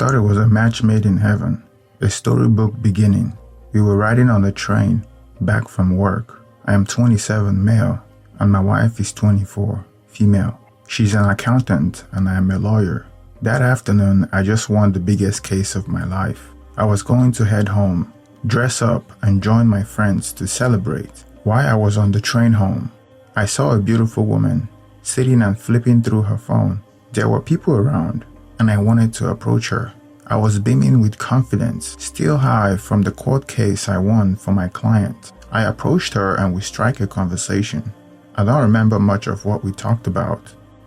thought it was a match made in heaven, a storybook beginning. We were riding on the train, back from work. I am 27, male, and my wife is 24, female. She's an accountant and I am a lawyer. That afternoon, I just won the biggest case of my life. I was going to head home, dress up, and join my friends to celebrate. While I was on the train home, I saw a beautiful woman sitting and flipping through her phone. There were people around, and I wanted to approach her. I was beaming with confidence, still high from the court case I won for my client. I approached her and we struck a conversation. I don't remember much of what we talked about,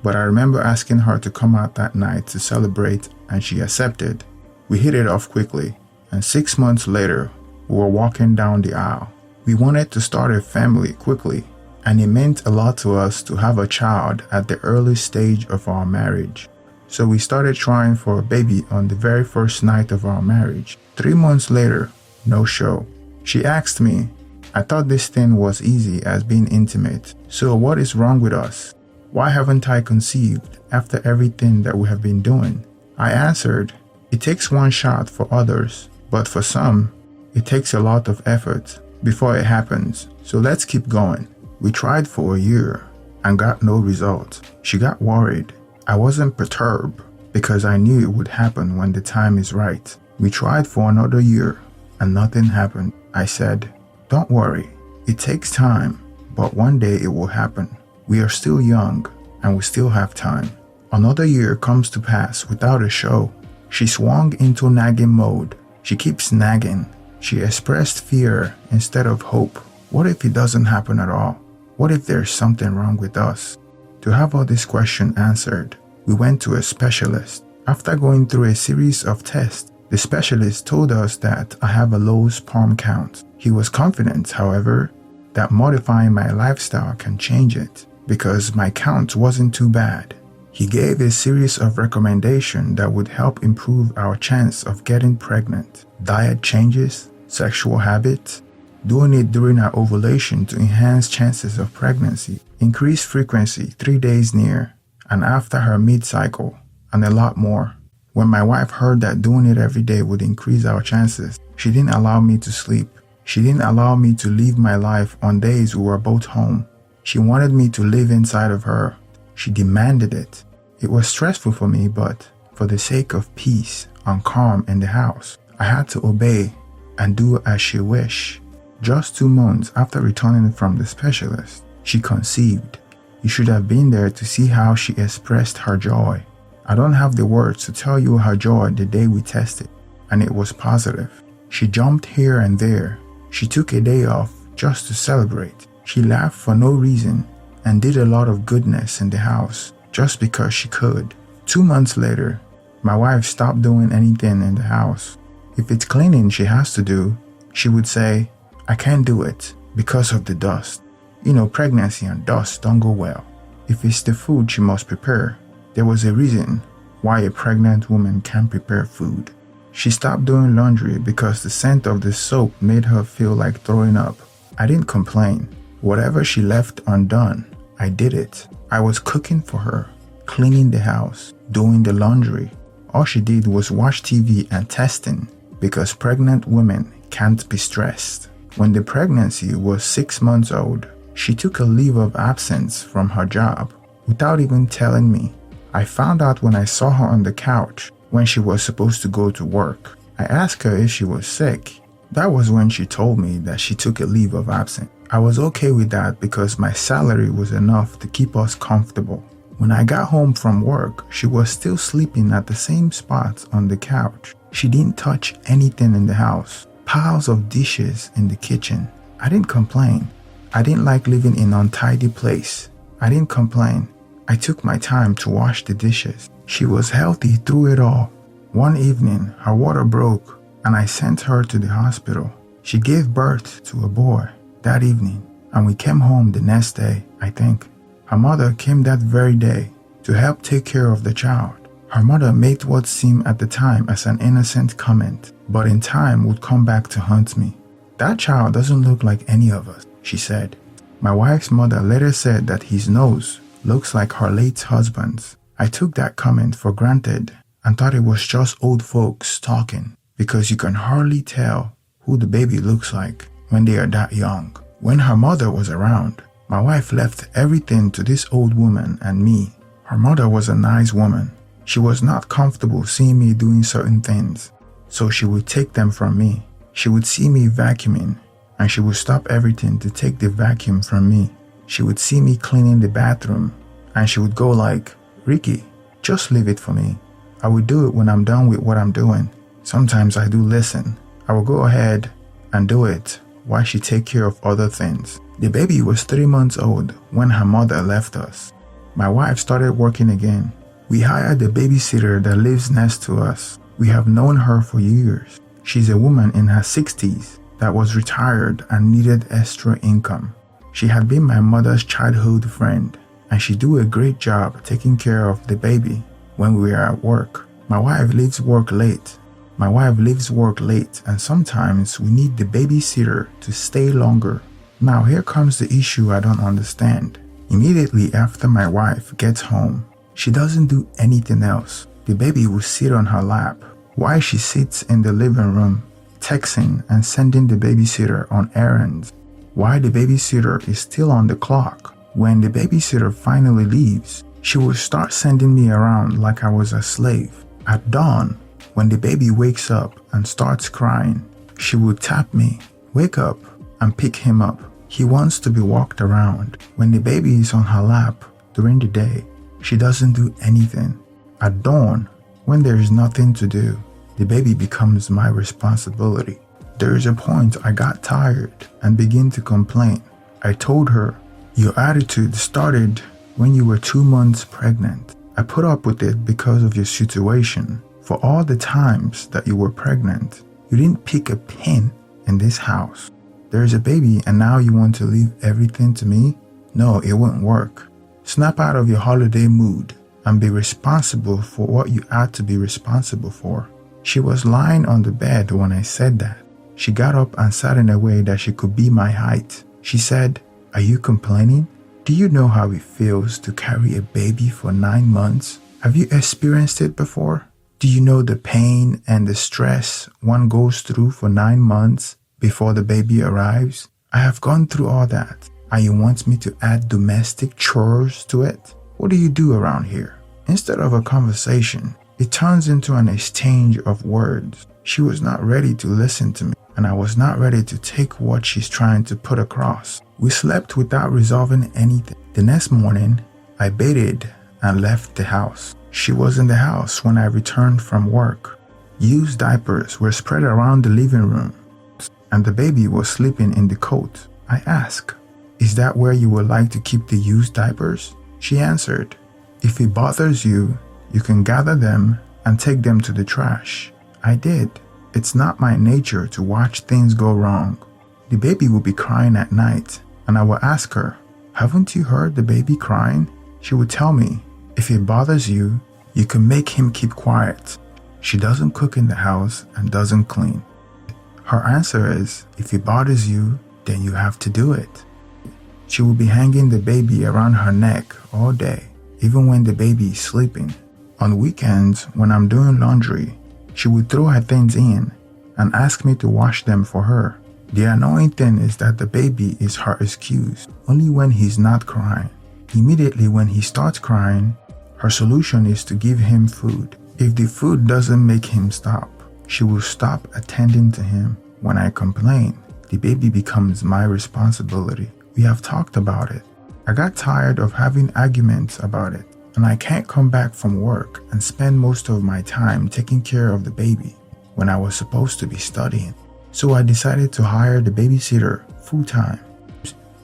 but I remember asking her to come out that night to celebrate, and she accepted. We hit it off quickly, and 6 months later, we were walking down the aisle. We wanted to start a family quickly, and it meant a lot to us to have a child at the early stage of our marriage. So we started trying for a baby on the very first night of our marriage. 3 months later, no show. She asked me, I thought this thing was easy as being intimate, so what is wrong with us? Why haven't I conceived after everything that we have been doing? I answered, it takes one shot for others, but for some, it takes a lot of effort before it happens, so let's keep going. We tried for a year and got no result. She got worried. I wasn't perturbed because I knew it would happen when the time is right. We tried for another year and nothing happened. I said, don't worry, it takes time, but one day it will happen. We are still young and we still have time. Another year comes to pass without a show. She swung into nagging mode. She keeps nagging. She expressed fear instead of hope. What if it doesn't happen at all? What if there's something wrong with us? To have all these questions answered, we went to a specialist. After going through a series of tests, the specialist told us that I have a low sperm count. He was confident, however, that modifying my lifestyle can change it because my count wasn't too bad. He gave a series of recommendations that would help improve our chance of getting pregnant. Diet changes, sexual habits, doing it during our ovulation to enhance chances of pregnancy, increased frequency 3 days near and after her mid-cycle, and a lot more. When my wife heard that doing it every day would increase our chances, she didn't allow me to sleep. She didn't allow me to live my life on days we were both home. She wanted me to live inside of her. She demanded it. It was stressful for me, but for the sake of peace and calm in the house, I had to obey and do as she wished. Just 2 months after returning from the specialist, she conceived. You should have been there to see how she expressed her joy. I don't have the words to tell you her joy the day we tested, and it was positive. She jumped here and there. She took a day off just to celebrate. She laughed for no reason and did a lot of goodness in the house just because she could. 2 months later, my wife stopped doing anything in the house. If it's cleaning she has to do, she would say, I can't do it because of the dust. You know, pregnancy and dust don't go well. If it's the food she must prepare, there was a reason why a pregnant woman can't prepare food. She stopped doing laundry because the scent of the soap made her feel like throwing up. I didn't complain. Whatever she left undone, I did it. I was cooking for her, cleaning the house, doing the laundry. All she did was watch TV and testing because pregnant women can't be stressed. When the pregnancy was 6 months old, she took a leave of absence from her job without even telling me. I found out when I saw her on the couch when she was supposed to go to work. I asked her if she was sick. That was when she told me that she took a leave of absence. I was okay with that because my salary was enough to keep us comfortable. When I got home from work, she was still sleeping at the same spot on the couch. She didn't touch anything in the house. Piles of dishes in the kitchen. I didn't complain. I didn't like living in an untidy place. I didn't complain. I took my time to wash the dishes. She was healthy through it all. One evening, her water broke and I sent her to the hospital. She gave birth to a boy that evening and we came home the next day, I think. Her mother came that very day to help take care of the child. Her mother made what seemed at the time as an innocent comment, but in time would come back to haunt me. That child doesn't look like any of us, she said. My wife's mother later said that his nose looks like her late husband's. I took that comment for granted and thought it was just old folks talking because you can hardly tell who the baby looks like when they are that young. When her mother was around, my wife left everything to this old woman and me. Her mother was a nice woman. She was not comfortable seeing me doing certain things, so she would take them from me. She would see me vacuuming, and she would stop everything to take the vacuum from me. She would see me cleaning the bathroom, and she would go like, "Ricky, just leave it for me. I will do it when I'm done with what I'm doing." Sometimes I do listen. I will go ahead and do it while she take care of other things. The baby was 3 months old when her mother left us. My wife started working again. We hired a babysitter that lives next to us. We have known her for years. She's a woman in her 60s that was retired and needed extra income. She had been my mother's childhood friend, and she do a great job taking care of the baby when we are at work. My wife leaves work late. And sometimes we need the babysitter to stay longer. Now here comes the issue I don't understand. Immediately after my wife gets home, she doesn't do anything else. The baby will sit on her lap while she sits in the living room, texting and sending the babysitter on errands. While the babysitter is still on the clock, when the babysitter finally leaves, she will start sending me around like I was a slave. At dawn, when the baby wakes up and starts crying, she would tap me, "Wake up," and pick him up. He wants to be walked around. When the baby is on her lap during the day, she doesn't do anything. At dawn, when there is nothing to do, the baby becomes my responsibility. There is a point I got tired and began to complain. I told her, "Your attitude started when you were 2 months pregnant. I put up with it because of your situation. For all the times that you were pregnant, you didn't pick a pin in this house. There's a baby and now you want to leave everything to me? No, it won't work. Snap out of your holiday mood and be responsible for what you ought to be responsible for." She was lying on the bed when I said that. She got up and sat in a way that she could be my height. She said, "Are you complaining? Do you know how it feels to carry a baby for 9 months? Have you experienced it before? Do you know the pain and the stress one goes through for 9 months before the baby arrives? I have gone through all that, and you want me to add domestic chores to it? What do you do around here?" Instead of a conversation, it turns into an exchange of words. She was not ready to listen to me, and I was not ready to take what she's trying to put across. We slept without resolving anything. The next morning, I bathed and left the house. She was in the house when I returned from work. Used diapers were spread around the living room, and the baby was sleeping in the coat. I asked, "Is that where you would like to keep the used diapers?" She answered, "If it bothers you, you can gather them and take them to the trash." I did. It's not my nature to watch things go wrong. The baby would be crying at night, and I would ask her, "Haven't you heard the baby crying?" She would tell me, "If it bothers you, you can make him keep quiet." She doesn't cook in the house and doesn't clean. Her answer is, "If it bothers you, then you have to do it." She will be hanging the baby around her neck all day, even when the baby is sleeping. On weekends, when I'm doing laundry, she would throw her things in and ask me to wash them for her. The annoying thing is that the baby is her excuse, only when he's not crying. Immediately when he starts crying, her solution is to give him food. If the food doesn't make him stop, she will stop attending to him. When I complain, the baby becomes my responsibility. We have talked about it. I got tired of having arguments about it, and I can't come back from work and spend most of my time taking care of the baby when I was supposed to be studying. So I decided to hire the babysitter full-time.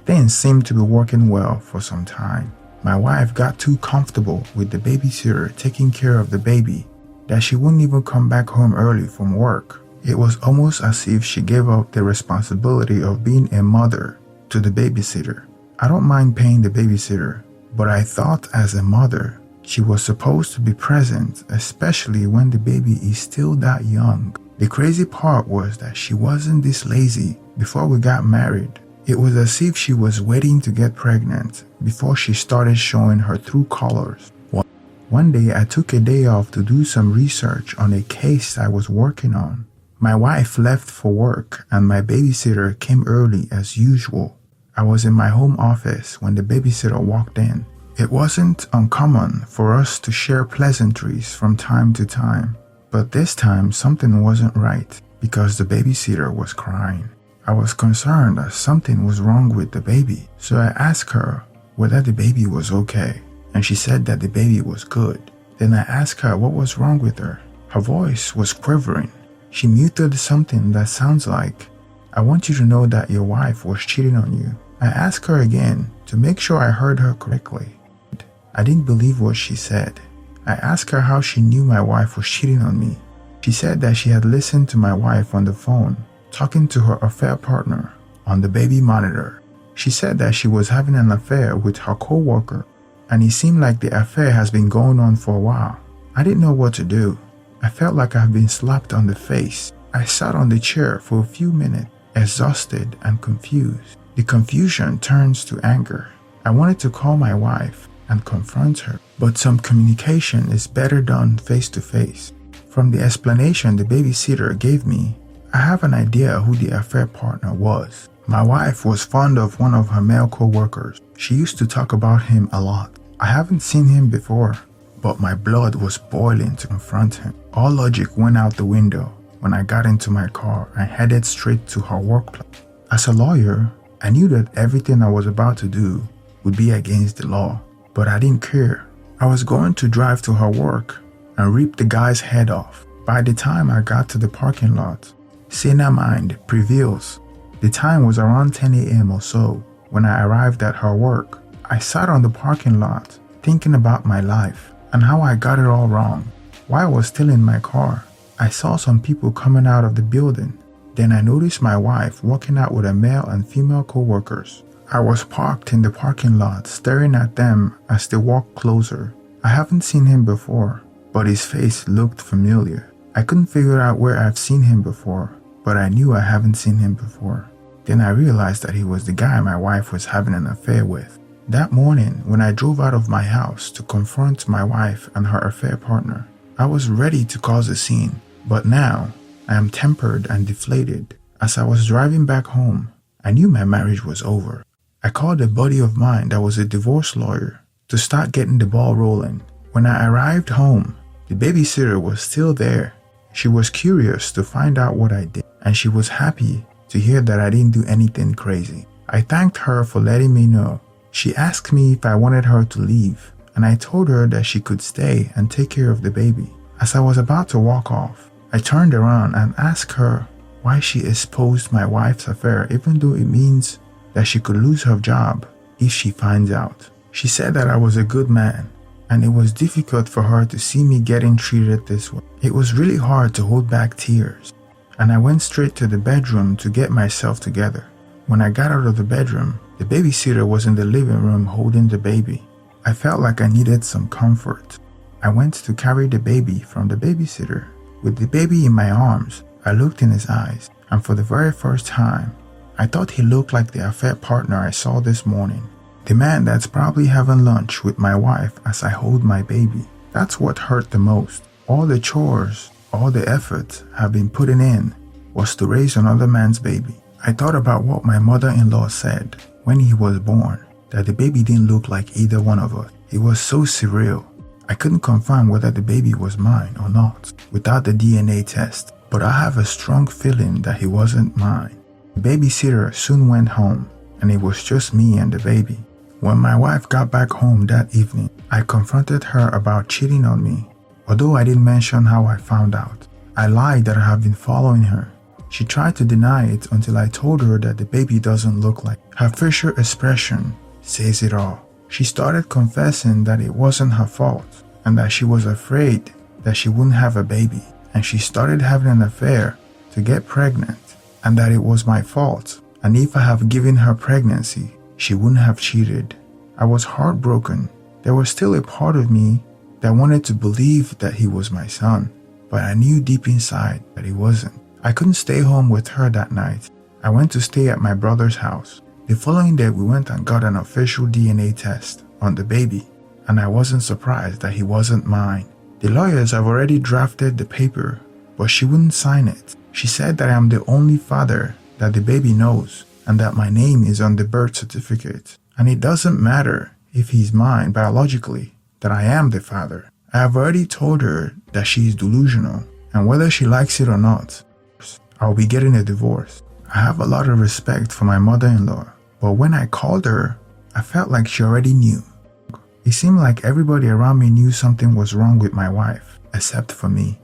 Things seemed to be working well for some time. My wife got too comfortable with the babysitter taking care of the baby that she wouldn't even come back home early from work. It was almost as if she gave up the responsibility of being a mother to the babysitter. I don't mind paying the babysitter, but I thought as a mother, she was supposed to be present, especially when the baby is still that young. The crazy part was that she wasn't this lazy before we got married. It was as if she was waiting to get pregnant before she started showing her true colors. One day I took a day off to do some research on a case I was working on. My wife left for work and my babysitter came early as usual. I was in my home office when the babysitter walked in. It wasn't uncommon for us to share pleasantries from time to time, but this time something wasn't right because the babysitter was crying. I was concerned that something was wrong with the baby, so I asked her whether the baby was okay, and she said that the baby was good. Then I asked her what was wrong with her. Her voice was quivering. She muted something that sounds like, "I want you to know that your wife was cheating on you." I asked her again to make sure I heard her correctly. I didn't believe what she said. I asked her how she knew my wife was cheating on me. She said that she had listened to my wife on the phone, talking to her affair partner on the baby monitor. She said that she was having an affair with her co-worker, and it seemed like the affair has been going on for a while. I didn't know what to do. I felt like I had been slapped on the face. I sat on the chair for a few minutes, exhausted and confused. The confusion turns to anger. I wanted to call my wife and confront her, but some communication is better done face to face. From the explanation the babysitter gave me, I have an idea who the affair partner was. My wife was fond of one of her male co-workers. She used to talk about him a lot. I haven't seen him before, but my blood was boiling to confront him. All logic went out the window when I got into my car and headed straight to her workplace. As a lawyer, I knew that everything I was about to do would be against the law, but I didn't care. I was going to drive to her work and rip the guy's head off. By the time I got to the parking lot, saner mind prevails. The time was around 10 a.m. or so when I arrived at her work. I sat on the parking lot thinking about my life and how I got it all wrong. While I was still in my car, I saw some people coming out of the building. Then I noticed my wife walking out with a male and female co-workers. I was parked in the parking lot staring at them as they walked closer. I haven't seen him before, but his face looked familiar. I couldn't figure out where I've seen him before, but I knew I haven't seen him before. Then I realized that he was the guy my wife was having an affair with. That morning, when I drove out of my house to confront my wife and her affair partner, I was ready to cause a scene, but now I am tempered and deflated. As I was driving back home, I knew my marriage was over. I called a buddy of mine that was a divorce lawyer to start getting the ball rolling. When I arrived home, the babysitter was still there. She was curious to find out what I did, and she was happy to hear that I didn't do anything crazy. I thanked her for letting me know. She asked me if I wanted her to leave, and I told her that she could stay and take care of the baby. As I was about to walk off, I turned around and asked her why she exposed my wife's affair, even though it means that she could lose her job if she finds out. She said that I was a good man, and it was difficult for her to see me getting treated this way. It was really hard to hold back tears, and I went straight to the bedroom to get myself together. When I got out of the bedroom, the babysitter was in the living room holding the baby. I felt like I needed some comfort. I went to carry the baby from the babysitter. With the baby in my arms, I looked in his eyes, and for the very first time, I thought he looked like the affair partner I saw this morning. The man that's probably having lunch with my wife as I hold my baby. That's what hurt the most. All the chores, all the effort I've been putting in was to raise another man's baby. I thought about what my mother-in-law said when he was born, that the baby didn't look like either one of us. It was so surreal. I couldn't confirm whether the baby was mine or not without the DNA test, but I have a strong feeling that he wasn't mine. The babysitter soon went home, and it was just me and the baby. When my wife got back home that evening, I confronted her about cheating on me. Although I didn't mention how I found out, I lied that I have been following her. She tried to deny it until I told her that the baby doesn't look like. Her facial expression says it all. She started confessing that it wasn't her fault and that she was afraid that she wouldn't have a baby, and she started having an affair to get pregnant, and that it was my fault, and if I have given her pregnancy, she wouldn't have cheated. I was heartbroken. There was still a part of me that wanted to believe that he was my son, but I knew deep inside that he wasn't. I couldn't stay home with her that night. I went to stay at my brother's house. The following day, we went and got an official DNA test on the baby. and I wasn't surprised that he wasn't mine. The lawyers have already drafted the paper, but she wouldn't sign it. She said that I am the only father that the baby knows and that my name is on the birth certificate. And it doesn't matter if he's mine biologically, that I am the father. I have already told her that she is delusional, and whether she likes it or not, I'll be getting a divorce. I have a lot of respect for my mother-in-law, but when I called her, I felt like she already knew. It seemed like everybody around me knew something was wrong with my wife, except for me.